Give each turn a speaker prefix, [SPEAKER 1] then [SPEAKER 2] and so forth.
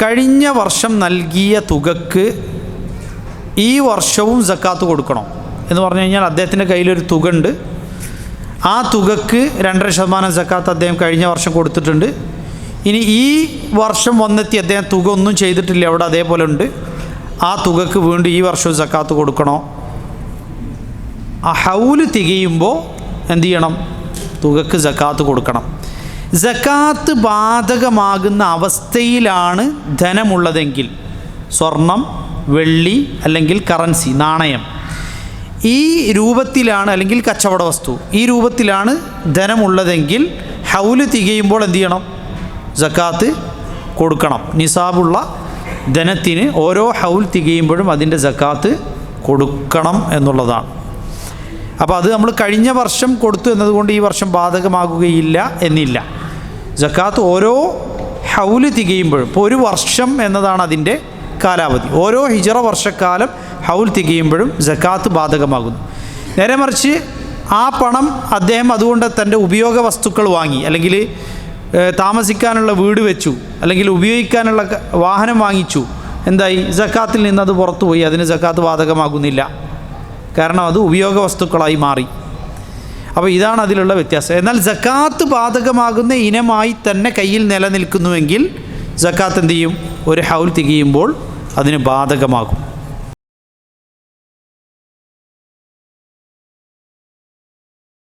[SPEAKER 1] കഴിഞ്ഞ വർഷം നൽകിയ തുകക്ക് ഈ വർഷവും സക്കാത്ത് കൊടുക്കണം എന്ന് പറഞ്ഞു കഴിഞ്ഞാൽ അദ്ദേഹത്തിൻ്റെ കയ്യിലൊരു തുക ഉണ്ട്. ആ തുകക്ക് 2.5% സക്കാത്ത് അദ്ദേഹം കഴിഞ്ഞ വർഷം കൊടുത്തിട്ടുണ്ട്. ഇനി ഈ വർഷം വന്നെത്തി അദ്ദേഹം തുക ഒന്നും ചെയ്തിട്ടില്ല, അവിടെ അതേപോലെ ഉണ്ട്. ആ തുകക്ക് വീണ്ടും ഈ വർഷവും സക്കാത്ത് കൊടുക്കണോ? ആ ഹൗല് തികയുമ്പോൾ എന്ത് ചെയ്യണം? തുകക്ക് സക്കാത്ത് കൊടുക്കണം. സക്കാത്ത് ബാധകമാകുന്ന അവസ്ഥയിലാണ് ധനമുള്ളതെങ്കിൽ, സ്വർണം, വെള്ളി അല്ലെങ്കിൽ കറൻസി, നാണയം, ഈ രൂപത്തിലാണ്, അല്ലെങ്കിൽ കച്ചവട വസ്തു, ഈ രൂപത്തിലാണ് ധനമുള്ളതെങ്കിൽ ഹൗല് തികയുമ്പോൾ എന്ത് ചെയ്യണം? സക്കാത്ത് കൊടുക്കണം. നിസാബുള്ള ധനത്തിന് ഓരോ ഹൗൽ തികയുമ്പോഴും അതിൻ്റെ സക്കാത്ത് കൊടുക്കണം എന്നുള്ളതാണ്. അപ്പോൾ അത് നമ്മൾ കഴിഞ്ഞ വർഷം കൊടുത്തു എന്നതുകൊണ്ട് ഈ വർഷം ബാധകമാകുകയില്ല എന്നില്ല. സക്കാത്ത് ഓരോ ഹൗല് തികയുമ്പോഴും, ഇപ്പോൾ ഒരു വർഷം എന്നതാണ് അതിൻ്റെ കാലാവധി, ഓരോ ഹിജറ വർഷക്കാലം ഹൗൽ തികയുമ്പോഴും സക്കാത്ത് ബാധകമാകുന്നു. നേരെ മറിച്ച് ആ പണം അദ്ദേഹം അതുകൊണ്ട് തൻ്റെ ഉപയോഗ വസ്തുക്കൾ വാങ്ങി, അല്ലെങ്കിൽ താമസിക്കാനുള്ള വീട് വെച്ചു, അല്ലെങ്കിൽ ഉപയോഗിക്കാനുള്ള വാഹനം വാങ്ങിച്ചു, എന്തായി? സക്കാത്തിൽ നിന്ന് അത് പുറത്തുപോയി, അതിന് സക്കാത്ത് ബാധകമാകുന്നില്ല. കാരണം അത് ഉപയോഗ വസ്തുക്കളായി മാറി. അപ്പോൾ ഇതാണ് അതിലുള്ള വ്യത്യാസം. എന്നാൽ സക്കാത്ത് ബാധകമാകുന്ന ഇനമായി തന്നെ കയ്യിൽ നിലനിൽക്കുന്നുവെങ്കിൽ സക്കാത്ത് എന്ത് ചെയ്യും? ഒരു ഹൗൽ തികയുമ്പോൾ അതിന് ബാധകമാകും.